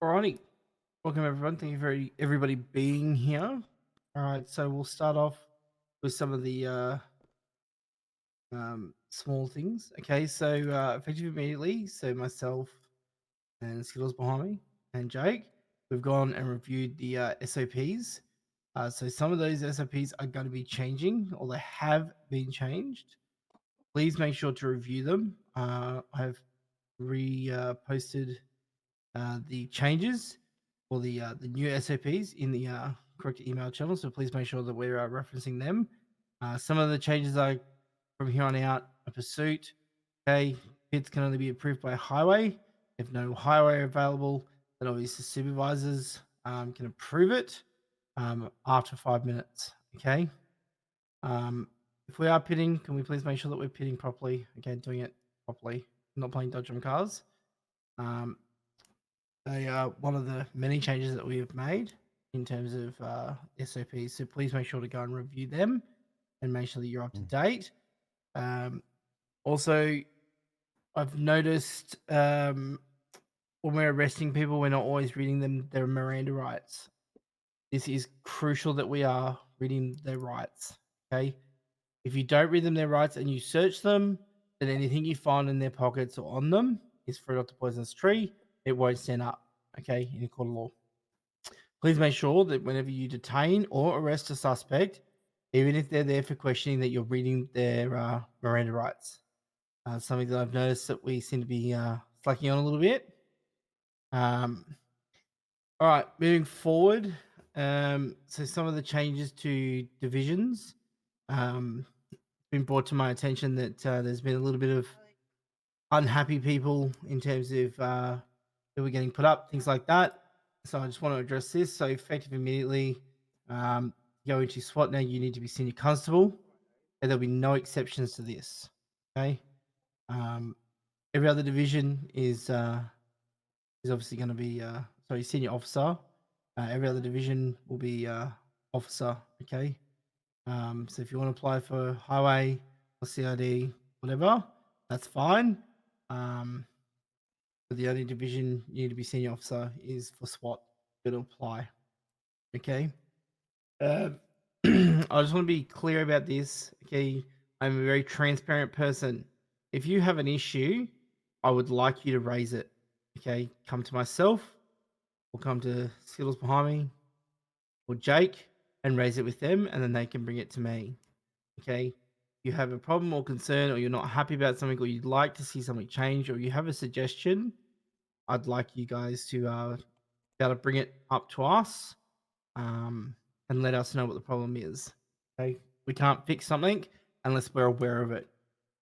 Alrighty, welcome everyone. Thank you for everybody being here. All right, so we'll start off with some of the small things. Okay, so effective immediately. So myself and Skittles behind me and Jake, we've gone and reviewed the SOPs. So some of those SOPs are going to be changing, or they have been changed. Please make sure to review them. I've posted the changes or the new SOPs in the correct email channel. So please make sure that we're referencing them. Some of the changes are from here on out a pursuit. Okay, pits can only be approved by highway. If no highway available, then obviously supervisors can approve it after 5 minutes. Okay. Um, if we are pitting, can we please make sure that we're pitting properly? Okay, doing it properly, not playing dodge on cars. Um, they are one of the many changes that we have made in terms of SOPs. So please make sure to go and review them and make sure that you're up to date. Also, I've noticed when we're arresting people, we're not always reading them their Miranda rights. This is crucial that we are reading their rights. Okay. If you don't read them their rights and you search them, then anything you find in their pockets or on them is fruit off the poisonous tree. It won't stand up. Okay, in a court of law. Please make sure that whenever you detain or arrest a suspect, even if they're there for questioning, that you're reading their Miranda rights. Something that I've noticed that we seem to be slacking on a little bit. All right, moving forward. So some of the changes to divisions been brought to my attention that there's been a little bit of unhappy people in terms of who were getting put up, things like that. So I just want to address this. So effective immediately, go into SWAT now. You need to be senior constable, and there'll be no exceptions to this. Okay. Every other division is obviously going to be sorry, senior officer. Every other division will be officer. Okay. So if you want to apply for highway or CID, whatever, that's fine. But the only division you need to be senior officer is for SWAT. It'll apply. Okay. I just want to be clear about this. Okay. I'm a very transparent person. If you have an issue, I would like you to raise it. Okay. Come to myself or come to Skittles behind me or Jake and raise it with them, and then they can bring it to me. Okay. You have a problem or concern, or you're not happy about something, or you'd like to see something change, or you have a suggestion, I'd like you guys to be able to bring it up to us and let us know what the problem is. Okay. We can't fix something unless we're aware of it.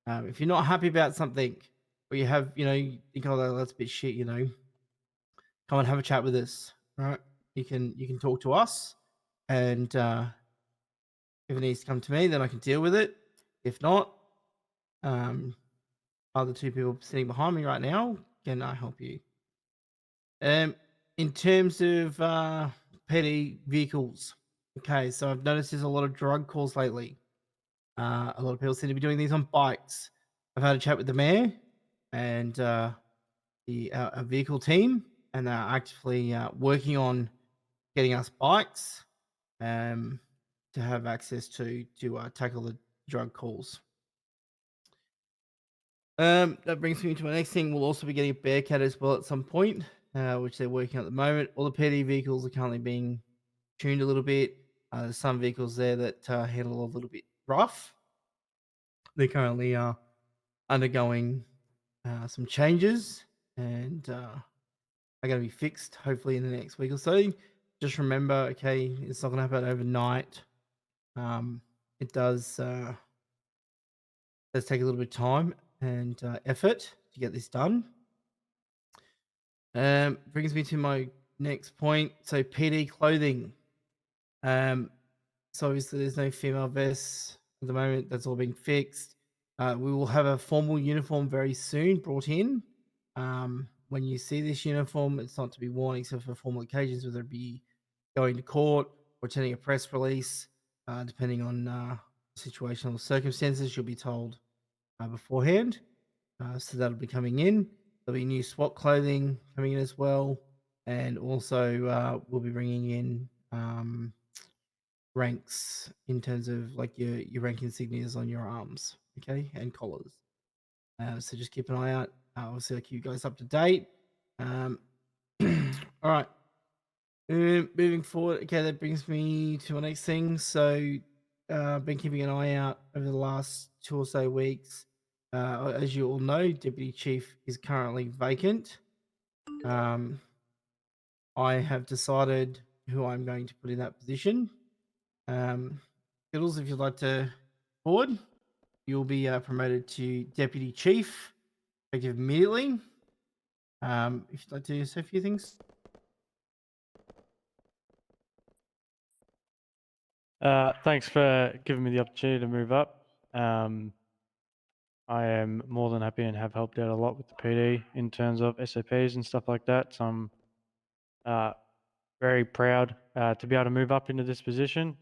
If you're not happy about something, or you have, you think, oh, that's a bit shit, come and have a chat with us. Right? You can talk to us, and if it needs to come to me, then I can deal with it. If not, other two people sitting behind me right now can help you. In terms of petty vehicles, okay, so I've noticed there's a lot of drug calls lately. A lot of people seem to be doing these on bikes. I've had a chat with the mayor and the our vehicle team, and they're actively working on getting us bikes to have access to tackle the drug calls. That brings me to my next thing. We'll also be getting a Bearcat as well at some point, which they're working on at the moment. All the PD vehicles are currently being tuned a little bit. There's some vehicles there that handle a little bit rough. They currently are undergoing some changes and are going to be fixed hopefully in the next week or so. Just remember, okay, it's not going to happen overnight. It does take a little bit of time and effort to get this done. Brings me to my next point. So PD clothing. So obviously there's no female vests at the moment. That's all been fixed. We will have a formal uniform very soon brought in. When you see this uniform, it's not to be worn except for formal occasions, whether it be going to court or attending a press release, depending on situational circumstances. You'll be told beforehand. So that'll be coming in. There'll be new SWAT clothing coming in as well. and also we'll be bringing in ranks in terms of like your rank insignias on your arms, okay, and collars. So just keep an eye out. Obviously, I'll keep you guys up to date. Um, all right. Moving forward, okay, that brings me to my next thing. So, I've been keeping an eye out over the last 2 or so weeks. As you all know, Deputy Chief is currently vacant. Um, I have decided who I'm going to put in that position. Fiddles, if you'd like to forward, you'll be promoted to Deputy Chief, effective immediately. If you'd like to say a few things. Thanks for giving me the opportunity to move up. I am more than happy and have helped out a lot with the PD in terms of SOPs and stuff like that. So I'm very proud to be able to move up into this position.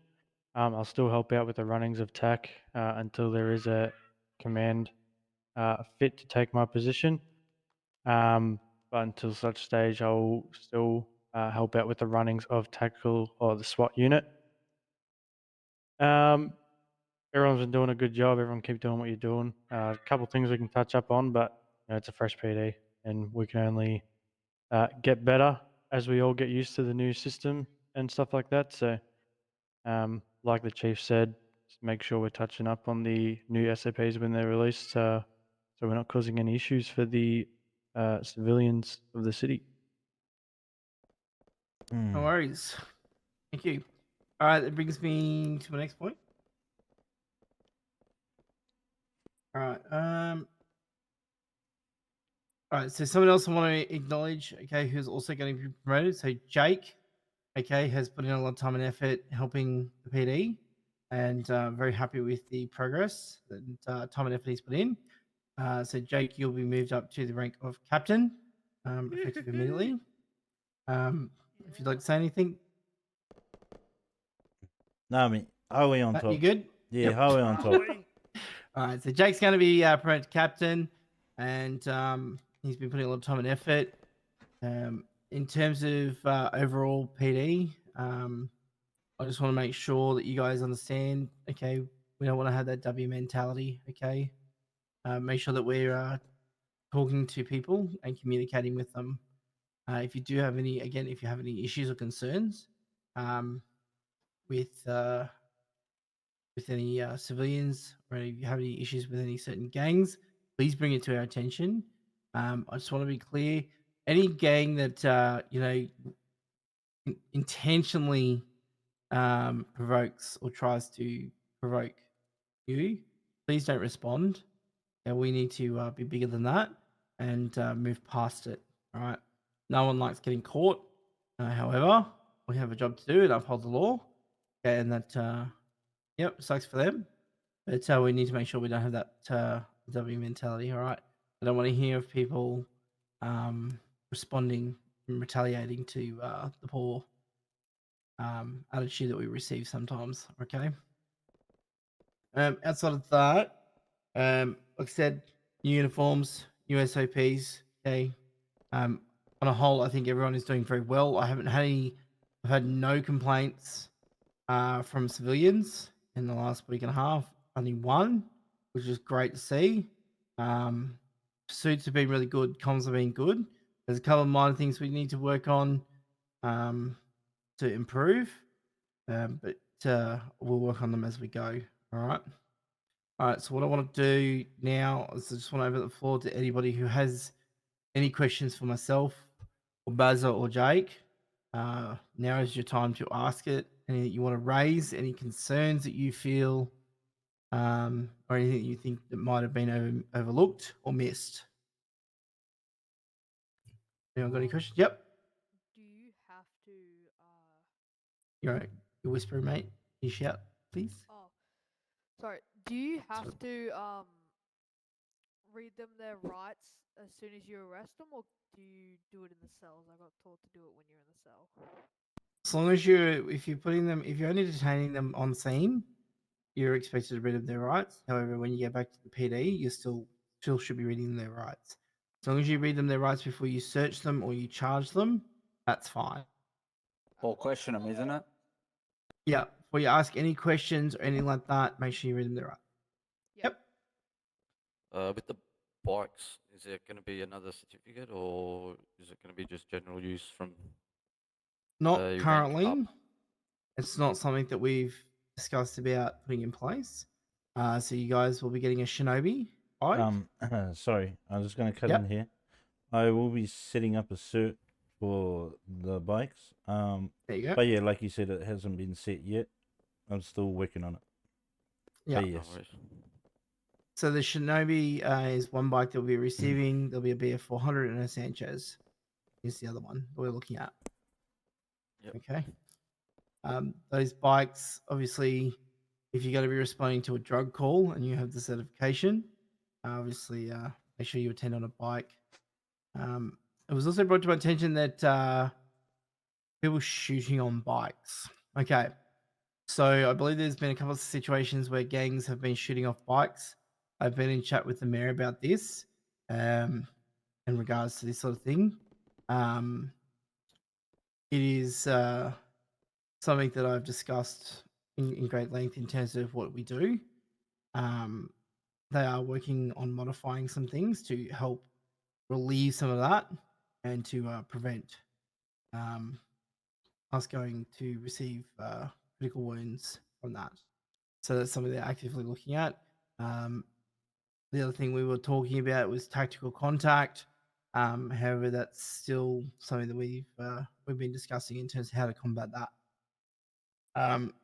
I'll still help out with the runnings of TAC until there is a command fit to take my position. But until such stage, I'll still help out with the runnings of tactical or the SWAT unit. Everyone's been doing a good job. Everyone keep doing what you're doing. A couple of things we can touch up on, but it's a fresh PD, and we can only get better as we all get used to the new system and stuff like that. So, like the chief said, just make sure we're touching up on the new SOPs when they're released, so we're not causing any issues for the civilians of the city. No worries. Thank you. All right, that brings me to my next point. All right. All right. So someone else I want to acknowledge, okay, who's also going to be promoted. So Jake, okay, has put in a lot of time and effort helping the PD, and very happy with the progress and time and effort he's put in. So Jake, you'll be moved up to the rank of captain, effective immediately. If you'd like to say anything. No, I mean, how are we on top? You good? Yeah, how are we on top? All right, so Jake's going to be promoted to captain, and he's been putting a lot of time and effort. In terms of overall PD, I just want to make sure that you guys understand. Okay, we don't want to have that W mentality. Okay, make sure that we're talking to people and communicating with them. If you do have any, again, if you have any issues or concerns with any civilians, or if you have any issues with any certain gangs, please bring it to our attention. I just want to be clear: any gang that intentionally provokes or tries to provoke you, please don't respond. And we need to be bigger than that and move past it. All right. No one likes getting caught. However, we have a job to do and uphold the law. Okay, and that yep, sucks for them. But we need to make sure we don't have that W mentality. All right. I don't want to hear of people responding and retaliating to the poor attitude that we receive sometimes. Okay. Outside of that, like I said, new uniforms, new SOPs. Okay. On a whole, I think everyone is doing very well. I haven't had any. I've had no complaints from civilians in the last week and a half. Only one, which is great to see. Suits have been really good. Comms have been good. There's a couple of minor things we need to work on to improve, but we'll work on them as we go. All right. All right. So what I want to do now is I just want to open the floor to anybody who has any questions for myself or Bazza or Jake. Now is your time to ask it. Anything you want to raise, any concerns that you feel, or anything that you think that might have been overlooked or missed. Anyone got any questions? Yep. Do you have to You're whispering, mate. Can you shout, please? oh sorry. Do you have to read them their rights as soon as you arrest them, or do you do it in the cells? I got taught to do it when you're in the cell. As long as if you're only detaining them on scene, you're expected to read them their rights. However, when you get back to the PD, you still should be reading their rights. As long as you read them their rights before you search them or you charge them, that's fine. Or question them, isn't it? Yeah. Before you ask any questions or anything like that, make sure you read them there right. Yep. Yep. With the bikes, is there going to be another certificate, or is it going to be just general use from Not rank currently. up? It's not something that we've discussed about putting in place. So you guys will be getting a Shinobi bike. Sorry, I'm just going to cut Yep. in here. I will be setting up a cert for the bikes. There you go. But yeah, like you said, it hasn't been set yet. I'm still working on it. Yeah. But No yes. worries. So the Shinobi is one bike that we'll be receiving. There'll be a BF400 and a Sanchez. Is the other one that we're looking at. Yep. Okay. Those bikes, obviously, if you're going to be responding to a drug call and you have the certification, obviously, make sure you attend on a bike. It was also brought to my attention that people shooting on bikes. Okay. So I believe there's been a couple of situations where gangs have been shooting off bikes. I've been in chat with the mayor about this in regards to this sort of thing. It is something that I've discussed in great length in terms of what we do. They are working on modifying some things to help relieve some of that and to prevent us going to receive critical wounds from that. So that's something they're actively looking at. The other thing we were talking about was tactical contact. However, that's still something that we've been discussing in terms of how to combat that.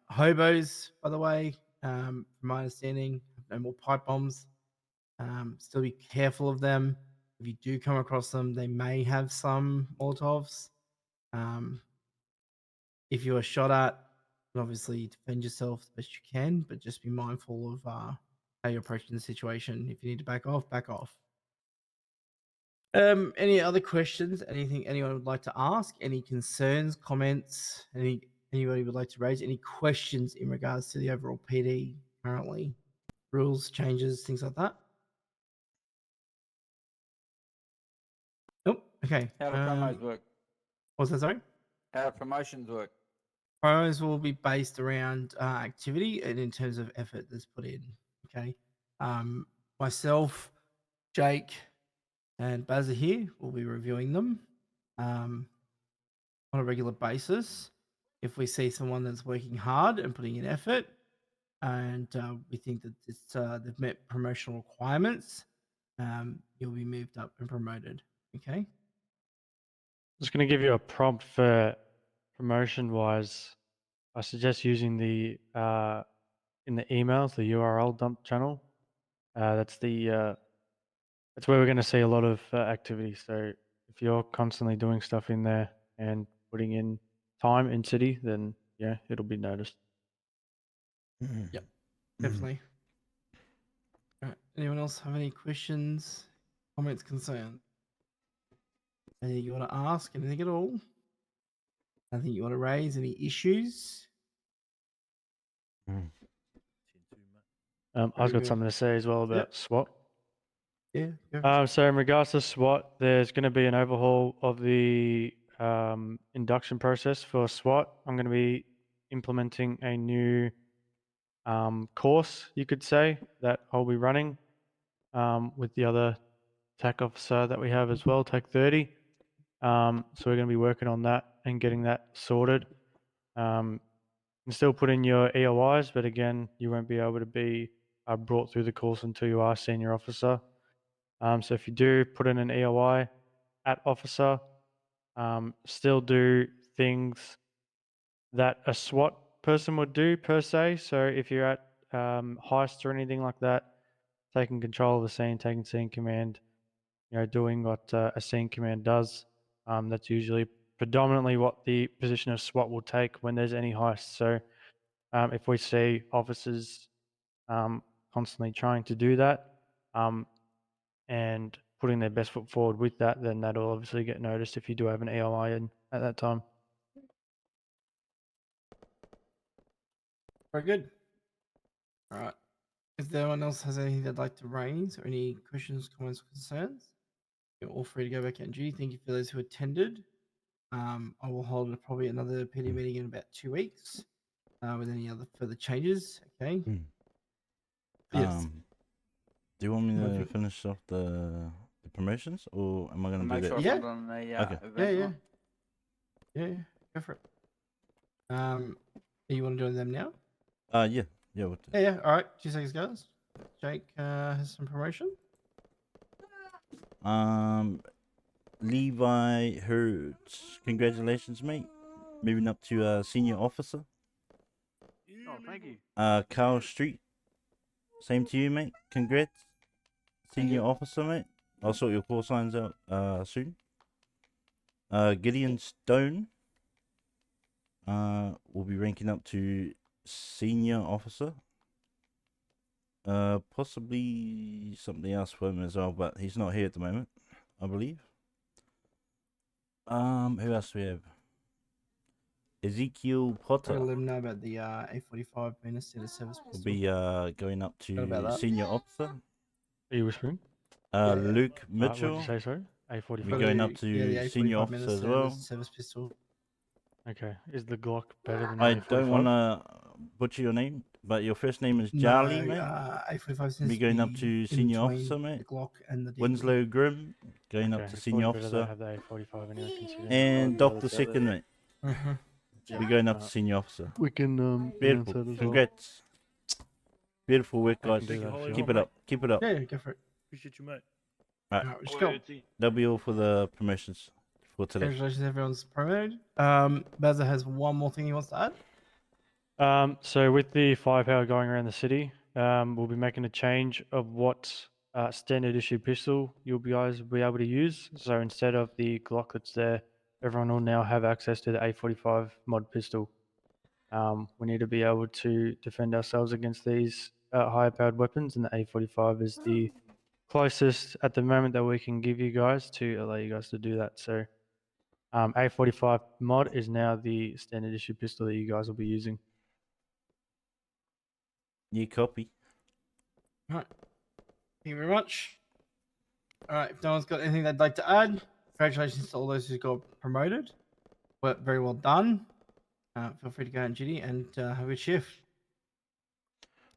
Hobos, by the way, from my understanding, have no more pipe bombs. Still be careful of them. If you do come across them, they may have some Molotovs. If you are shot at, obviously defend yourself the best you can, but just be mindful of how you're approaching the situation. If you need to back off, back off. Any other questions? Anything anyone would like to ask? Any concerns, comments? Anybody would like to raise? Any questions in regards to the overall PD currently? Rules, changes, things like that? Nope. Okay. How do promos work? What's that, sorry? How do promotions work? Promos will be based around activity and in terms of effort that's put in. Okay. Myself, Jake, and Baz are here. We'll be reviewing them on a regular basis. If we see someone that's working hard and putting in effort, and we think that they've met promotional requirements, you'll be moved up and promoted. Okay. Just going to give you a prompt for promotion wise. I suggest using the in the emails, the URL dump channel. That's where we're going to see a lot of activity. So if you're constantly doing stuff in there and putting in time in city, then yeah, it'll be noticed. Yep. Definitely. All right. Anyone else have any questions, comments, concerns? Anything you want to ask? Anything at all? Anything you want to raise? Any issues? I've Very got good. something to say as well about Yep. SWAT. Yeah. Go. So in regards to SWAT, there's going to be an overhaul of the induction process for SWAT. I'm going to be implementing a new course, you could say, that I'll be running with the other TAC officer that we have as well, TAC 30. So we're going to be working on that and getting that sorted. You can still put in your EOIs, but again, you won't be able to be brought through the course until you are senior officer. So if you do put in an EOI at officer, still do things that a SWAT person would do per se. So if you're at heist or anything like that, taking control of the scene, taking scene command, doing what a scene command does. That's usually predominantly what the position of SWAT will take when there's any heist. So if we see officers constantly trying to do that and putting their best foot forward with that, then that'll obviously get noticed if you do have an EOI in at that time. Very good. All right. If there anyone else has anything they'd like to raise or any questions, comments, or concerns, you're all free to go back on duty. Thank you for those who attended. I will hold probably another PD meeting in about 2 weeks with any other further changes. Okay. Yes. Do you want me to Perfect. finish off the promotions, or am I going to do Make that? sure it's Yeah. not on the Okay. Yeah, event yeah. one. Yeah, go for it. You want to do them now? Yeah. What Yeah, yeah. All right. 2 seconds, guys. Jake has some promotion. Levi Hurts. Congratulations, mate. Moving up to senior officer. Oh, thank you. Carl Street. Same to you, mate. Congrats. Senior officer, mate. I'll sort your call signs out soon. Gideon Stone. Will be ranking up to senior officer. Possibly something else for him as well, but he's not here at the moment, I believe. Who else do we have? Ezekiel I'm Potter gonna let him know about the A45 being a status service will pistol. be going up What about to that? senior officer. Are you whispering? Yeah. Luke What did Mitchell you say, sorry? will A45. be going up Yeah, to the senior A45 officer as Minister well. service pistol. Okay. Is the Glock better than the I A45? don't want to butcher your name, but your first name is Charlie, No, mate. A45 Be seems going to up be to in senior between officer, mate. the Glock and the Deagle. Winslow Grimm going up Okay, to it's senior probably better they officer. have the A45 anyway, considering And all the Dr. others out there. Second, mate. Uh-huh. Be going up to Alright. senior officer. We can announce Beautiful. that as well. Congrats. Beautiful work, I can guys. do that if you Keep want. it up. Keep it up. Yeah, go for it. Appreciate you, mate. Alright. All right, let's go. That'll be all for the promotions for today. Congratulations, everyone's promoted. Bazza has one more thing he wants to add. So with the firepower going around the city, we'll be making a change of what standard issue pistol you'll guys be able to use. So instead of the Glock that's there, everyone will now have access to the A45 mod pistol. We need to be able to defend ourselves against these higher powered weapons, and the A45 is the closest at the moment that we can give you guys to allow you guys to do that. So A45 mod is now the standard issue pistol that you guys will be using. You copy. All right. Thank you very much. All right. If no one's got anything they'd like to add, congratulations to all those who got promoted. Very well done. Feel free to go on duty and have a good shift.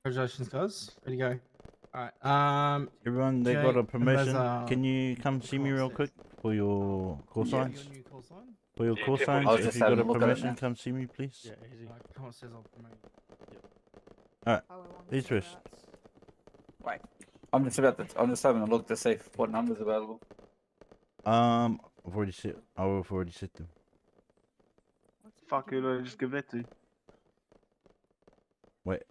Congratulations, guys. Ready to go. All right. Everyone, they got Jake a and promotion. Bazza, Can you come see me call real six. quick for your call Yeah. signs? Your new call sign. For your call signs, I was if just you got having a a look at it promotion, now. come see me, please. Yeah, easy. Come on, says I'll promote. Who's first? Wait. I'm just having a look to see what number's available. I've already set them. Fuck, who do I just give that to? Wait.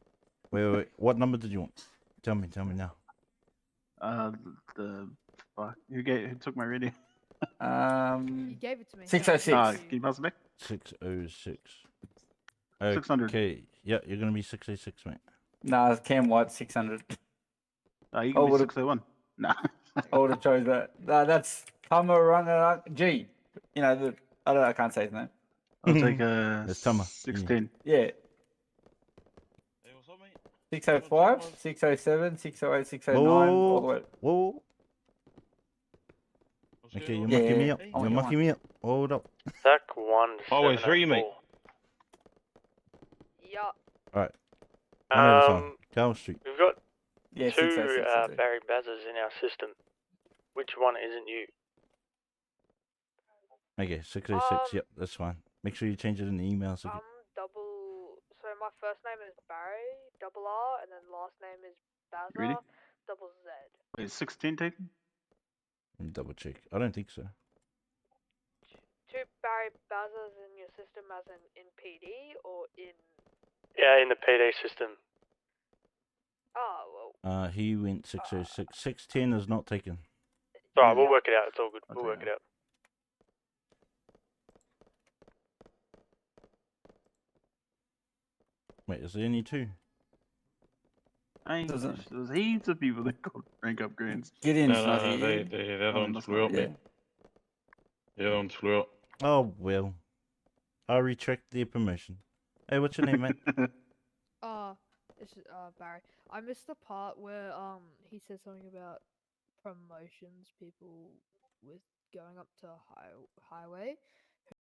What number did you want? Tell me now. The fuck. Who took my radio? You gave it to me. 606. Can you pass it back? 606. 600. Okay. Yeah, you're gonna be 606, mate. Nah, Cam White 600. You Oh, can be would've- 601. Nah. I would have chose that. Nah, that's Tamaranga G. You know, I can't say his name. I'll take It's Tama. 610. Yeah. 605, 607, 608, 609, all the way. Whoa. Okay, you're Yeah, mucking me up. I You're want mucking me up. Hold up. SAC 1. Oh, it's three, mate. Yeah. One at a time. Um, Carl Street. we've got Yeah, two 606. I think. Barry Bazzers in our system. Which one isn't you? Okay, 606. Yep, that's fine. Make sure you change it in the email. So So my first name is Barry, double R, and then last name is Bazza, Ready? double Z. Wait, is 610 taken? let me double check. I don't think so. Two Barry Bazzas in your system as in PD or in... Yeah, in the PD system. Oh, well, He went 606. 610 is not taken. It's alright, we'll work it out. It's all good. I'll We'll take work it out. Wait, is there only two? Doesn't- There's heaps of people that got rank upgrades. Gideon's No, not no, here. the other Oh, ones that's flew not- out, Yeah. mate. The other ones flew out. Oh, well. I retract the promotion. Hey, what's your name, mate? this is Barry. I missed the part where he said something about promotions, people with going up to highway.